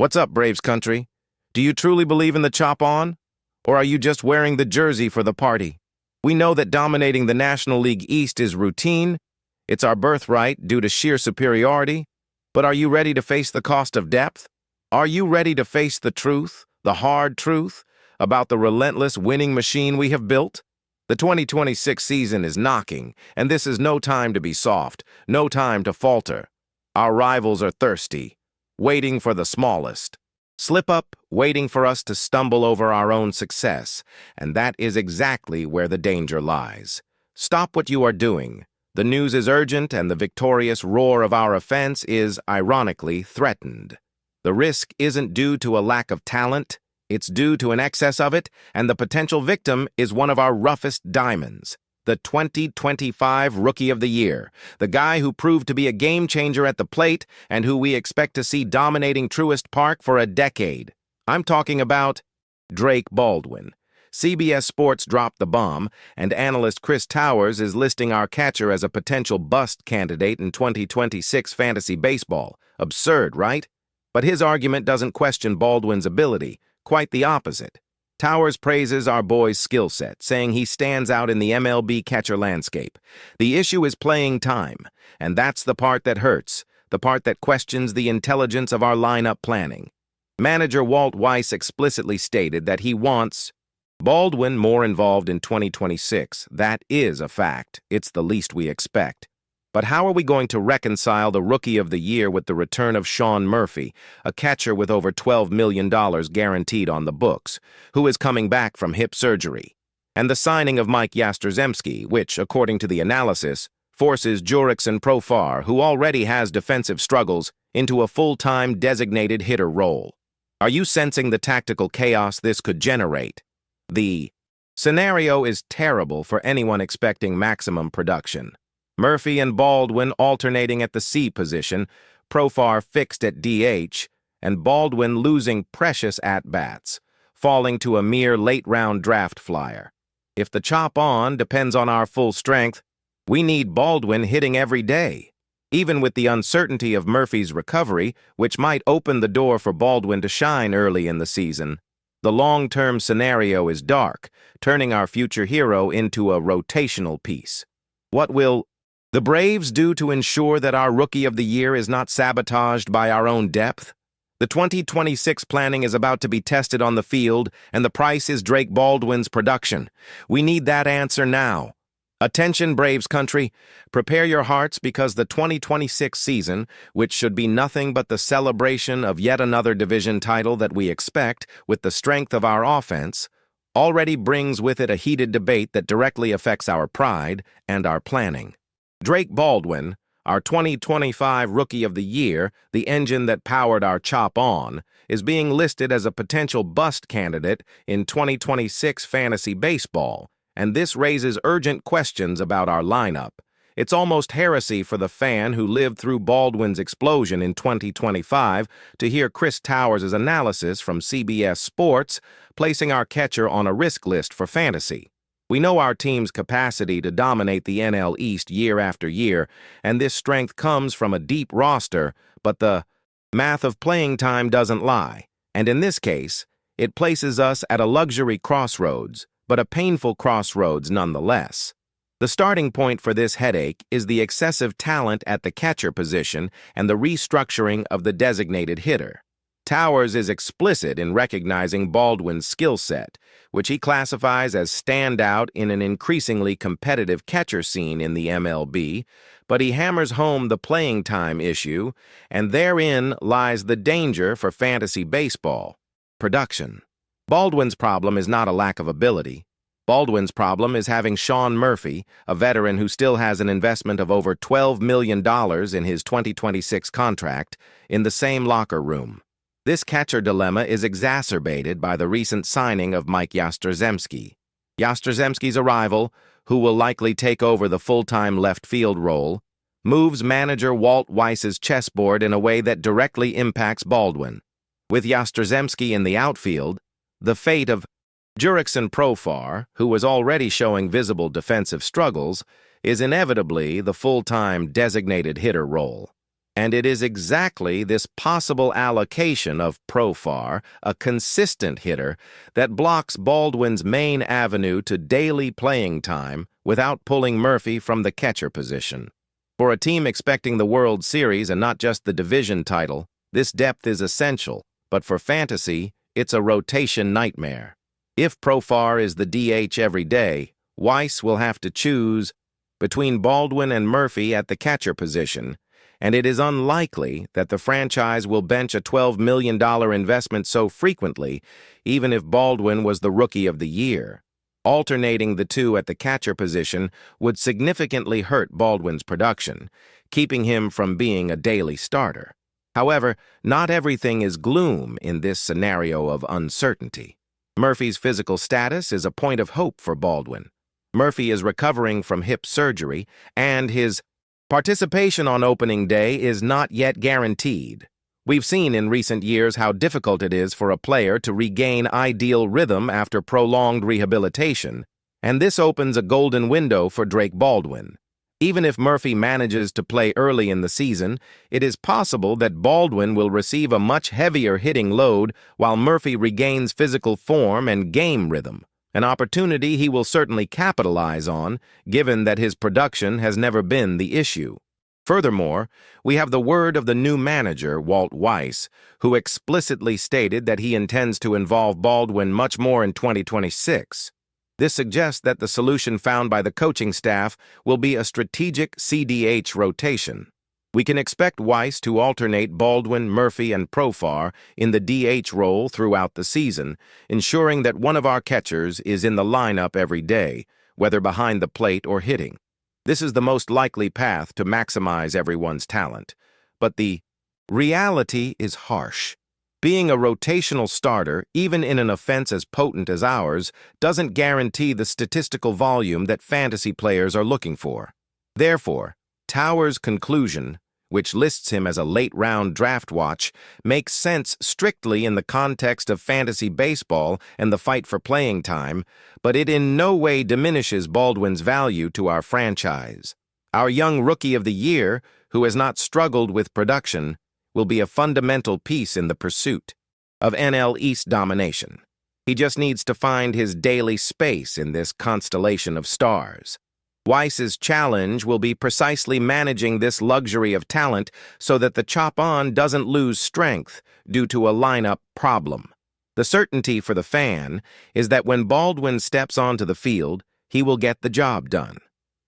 What's up, Braves country? Do you truly believe in the chop on? Or are you just wearing the jersey for the party? We know that dominating the National League East is routine. It's our birthright due to sheer superiority. But are you ready to face the cost of depth? Are you ready to face the truth, the hard truth, about the relentless winning machine we have built? The 2026 season is knocking, and this is no time to be soft, no time to falter. Our rivals are thirsty, waiting for the smallest slip-up, waiting for us to stumble over our own success, and that is exactly where the danger lies. Stop what you are doing. The news is urgent, and the victorious roar of our offense is, ironically, threatened. The risk isn't due to a lack of talent, it's due to an excess of it, and the potential victim is one of our roughest diamonds. The 2025 Rookie of the Year, the guy who proved to be a game-changer at the plate and who we expect to see dominating Truist Park for a decade. I'm talking about Drake Baldwin. CBS Sports dropped the bomb, and analyst Chris Towers is listing our catcher as a potential bust candidate in 2026 fantasy baseball. Absurd, right? But his argument doesn't question Baldwin's ability, quite the opposite. Towers praises our boy's skill set, saying he stands out in the MLB catcher landscape. The issue is playing time, and that's the part that hurts, the part that questions the intelligence of our lineup planning. Manager Walt Weiss explicitly stated that he wants Baldwin more involved in 2026. That is a fact. It's the least we expect. But how are we going to reconcile the Rookie of the Year with the return of Sean Murphy, a catcher with over $12 million guaranteed on the books, who is coming back from hip surgery, and the signing of Mike Yastrzemski, which, according to the analysis, forces Jurickson Profar, who already has defensive struggles, into a full-time designated hitter role? Are you sensing the tactical chaos this could generate? The scenario is terrible for anyone expecting maximum production. Murphy and Baldwin alternating at the C position, Profar fixed at DH, and Baldwin losing precious at-bats, falling to a mere late-round draft flyer. If the chop on depends on our full strength, we need Baldwin hitting every day, even with the uncertainty of Murphy's recovery, which might open the door for Baldwin to shine early in the season. The long-term scenario is dark, turning our future hero into a rotational piece. What will the Braves do to ensure that our Rookie of the Year is not sabotaged by our own depth? The 2026 planning is about to be tested on the field, and the price is Drake Baldwin's production. We need that answer now. Attention, Braves country. Prepare your hearts, because the 2026 season, which should be nothing but the celebration of yet another division title that we expect with the strength of our offense, already brings with it a heated debate that directly affects our pride and our planning. Drake Baldwin, our 2025 Rookie of the Year, the engine that powered our chop on, is being listed as a potential bust candidate in 2026 fantasy baseball, and this raises urgent questions about our lineup. It's almost heresy for the fan who lived through Baldwin's explosion in 2025 to hear Chris Towers' analysis from CBS Sports, placing our catcher on a risk list for fantasy. We know our team's capacity to dominate the NL East year after year, and this strength comes from a deep roster, but the math of playing time doesn't lie. And in this case, it places us at a luxury crossroads, but a painful crossroads nonetheless. The starting point for this headache is the excessive talent at the catcher position and the restructuring of the designated hitter. Towers is explicit in recognizing Baldwin's skill set, which he classifies as standout in an increasingly competitive catcher scene in the MLB, but he hammers home the playing time issue, and therein lies the danger for fantasy baseball: production. Baldwin's problem is not a lack of ability. Baldwin's problem is having Sean Murphy, a veteran who still has an investment of over $12 million in his 2026 contract, in the same locker room. This catcher dilemma is exacerbated by the recent signing of Mike Yastrzemski. Yastrzemski's arrival, who will likely take over the full-time left field role, moves manager Walt Weiss's chessboard in a way that directly impacts Baldwin. With Yastrzemski in the outfield, the fate of Jurickson Profar, who was already showing visible defensive struggles, is inevitably the full-time designated hitter role. And it is exactly this possible allocation of Profar, a consistent hitter, that blocks Baldwin's main avenue to daily playing time without pulling Murphy from the catcher position. For a team expecting the World Series and not just the division title, this depth is essential, but for fantasy, it's a rotation nightmare. If Profar is the DH every day, Weiss will have to choose between Baldwin and Murphy at the catcher position, and it is unlikely that the franchise will bench a $12 million investment so frequently, even if Baldwin was the Rookie of the Year. Alternating the two at the catcher position would significantly hurt Baldwin's production, keeping him from being a daily starter. However, not everything is gloom in this scenario of uncertainty. Murphy's physical status is a point of hope for Baldwin. Murphy is recovering from hip surgery, and his participation on opening day is not yet guaranteed. We've seen in recent years how difficult it is for a player to regain ideal rhythm after prolonged rehabilitation, and this opens a golden window for Drake Baldwin. Even if Murphy manages to play early in the season, it is possible that Baldwin will receive a much heavier hitting load while Murphy regains physical form and game rhythm, an opportunity he will certainly capitalize on, given that his production has never been the issue. Furthermore, we have the word of the new manager, Walt Weiss, who explicitly stated that he intends to involve Baldwin much more in 2026. This suggests that the solution found by the coaching staff will be a strategic CDH rotation. We can expect Weiss to alternate Baldwin, Murphy, and Profar in the DH role throughout the season, ensuring that one of our catchers is in the lineup every day, whether behind the plate or hitting. This is the most likely path to maximize everyone's talent. But the reality is harsh. Being a rotational starter, even in an offense as potent as ours, doesn't guarantee the statistical volume that fantasy players are looking for. Therefore, Towers' conclusion, which lists him as a late-round draft watch, makes sense strictly in the context of fantasy baseball and the fight for playing time, but it in no way diminishes Baldwin's value to our franchise. Our young Rookie of the Year, who has not struggled with production, will be a fundamental piece in the pursuit of NL East domination. He just needs to find his daily space in this constellation of stars. Weiss's challenge will be precisely managing this luxury of talent so that the chop-on doesn't lose strength due to a lineup problem. The certainty for the fan is that when Baldwin steps onto the field, he will get the job done.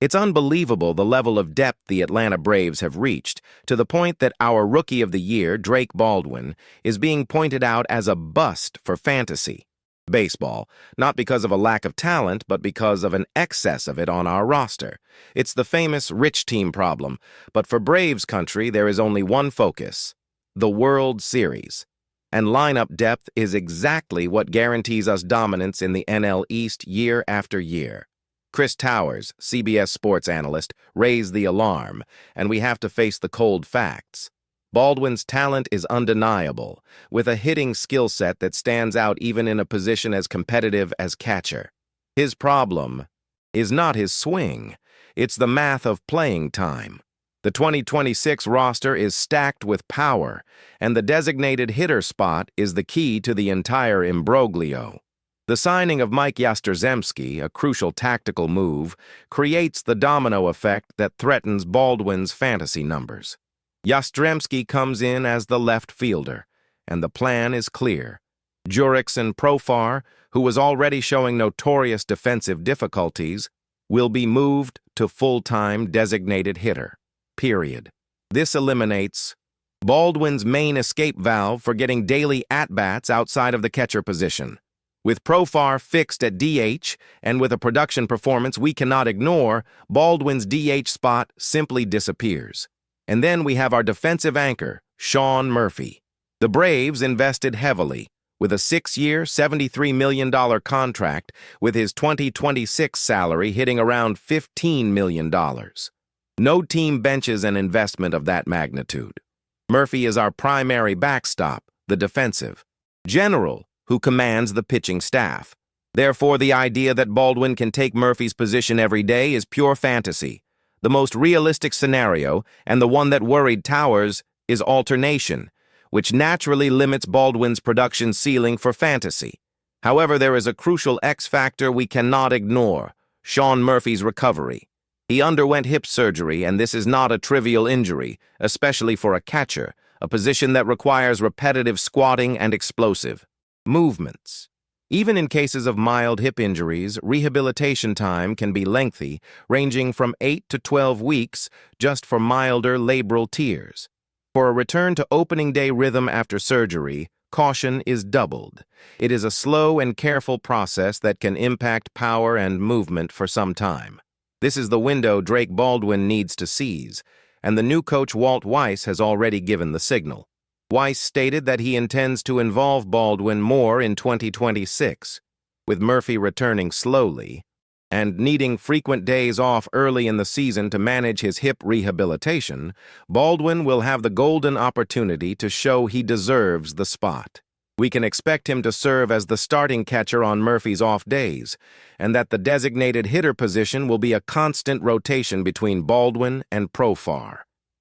It's unbelievable the level of depth the Atlanta Braves have reached, to the point that our Rookie of the Year, Drake Baldwin, is being pointed out as a bust for fantasy baseball, not because of a lack of talent, but because of an excess of it on our roster. It's the famous rich team problem, but for Braves country, there is only one focus: the World Series. And lineup depth is exactly what guarantees us dominance in the NL East year after year. Chris Towers, CBS sports analyst, raised the alarm, and we have to face the cold facts. Baldwin's talent is undeniable, with a hitting skill set that stands out even in a position as competitive as catcher. His problem is not his swing, it's the math of playing time. The 2026 roster is stacked with power, and the designated hitter spot is the key to the entire imbroglio. The signing of Mike Yastrzemski, a crucial tactical move, creates the domino effect that threatens Baldwin's fantasy numbers. Yastrzemski comes in as the left fielder, and the plan is clear. Jurickson Profar, who was already showing notorious defensive difficulties, will be moved to full-time designated hitter. Period. This eliminates Baldwin's main escape valve for getting daily at-bats outside of the catcher position. With Profar fixed at DH, and with a production performance we cannot ignore, Baldwin's DH spot simply disappears. And then we have our defensive anchor, Sean Murphy. The Braves invested heavily, with a 6-year, $73 million contract, with his 2026 salary hitting around $15 million. No team benches an investment of that magnitude. Murphy is our primary backstop, the defensive general, who commands the pitching staff. Therefore, the idea that Baldwin can take Murphy's position every day is pure fantasy. The most realistic scenario, and the one that worried Towers, is alternation, which naturally limits Baldwin's production ceiling for fantasy. However, there is a crucial X factor we cannot ignore: Sean Murphy's recovery. He underwent hip surgery, and this is not a trivial injury, especially for a catcher, a position that requires repetitive squatting and explosive movements. Even in cases of mild hip injuries, rehabilitation time can be lengthy, ranging from 8 to 12 weeks just for milder labral tears. For a return to opening day rhythm after surgery, caution is doubled. It is a slow and careful process that can impact power and movement for some time. This is the window Drake Baldwin needs to seize, and the new coach Walt Weiss has already given the signal. Weiss stated that he intends to involve Baldwin more in 2026, with Murphy returning slowly and needing frequent days off early in the season to manage his hip rehabilitation. Baldwin will have the golden opportunity to show he deserves the spot. We can expect him to serve as the starting catcher on Murphy's off days, and that the designated hitter position will be a constant rotation between Baldwin and Profar.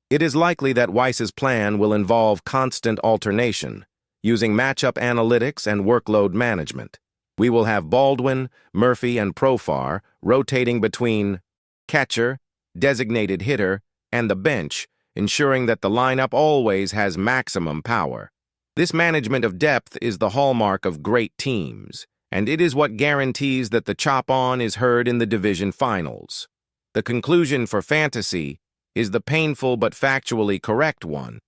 It is likely that Weiss's plan will involve constant alternation, using matchup analytics and workload management. We will have Baldwin, Murphy, and Profar rotating between catcher, designated hitter, and the bench, ensuring that the lineup always has maximum power. This management of depth is the hallmark of great teams, and it is what guarantees that the chop-on is heard in the division finals. The conclusion for fantasy is the painful but factually correct one.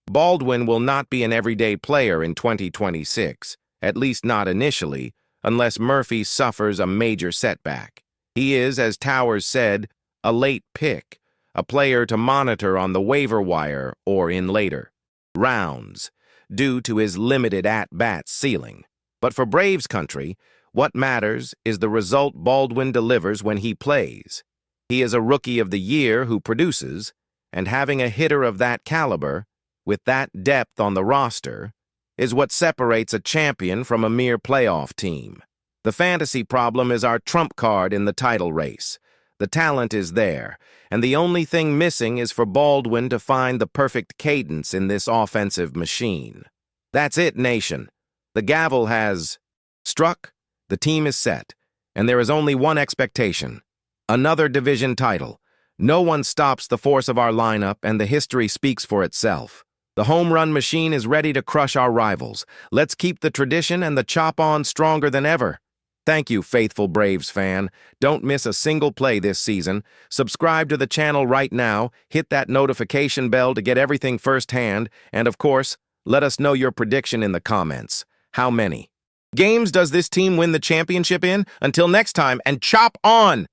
Baldwin will not be an everyday player in 2026, at least not initially, unless Murphy suffers a major setback. He is, as Towers said, a late pick, a player to monitor on the waiver wire or in later rounds, due to his limited at-bat ceiling. But for Braves country, what matters is the result Baldwin delivers when he plays. He is a Rookie of the Year who produces, and having a hitter of that caliber, with that depth on the roster, is what separates a champion from a mere playoff team. The fantasy problem is our trump card in the title race. The talent is there, and the only thing missing is for Baldwin to find the perfect cadence in this offensive machine. That's it, nation. The gavel has struck, the team is set, and there is only one expectation: another division title. No one stops the force of our lineup, and the history speaks for itself. The home run machine is ready to crush our rivals. Let's keep the tradition and the chop-on stronger than ever. Thank you, faithful Braves fan. Don't miss a single play this season. Subscribe to the channel right now, hit that notification bell to get everything firsthand, and of course, let us know your prediction in the comments. How many games does this team win the championship in? Until next time, and chop on!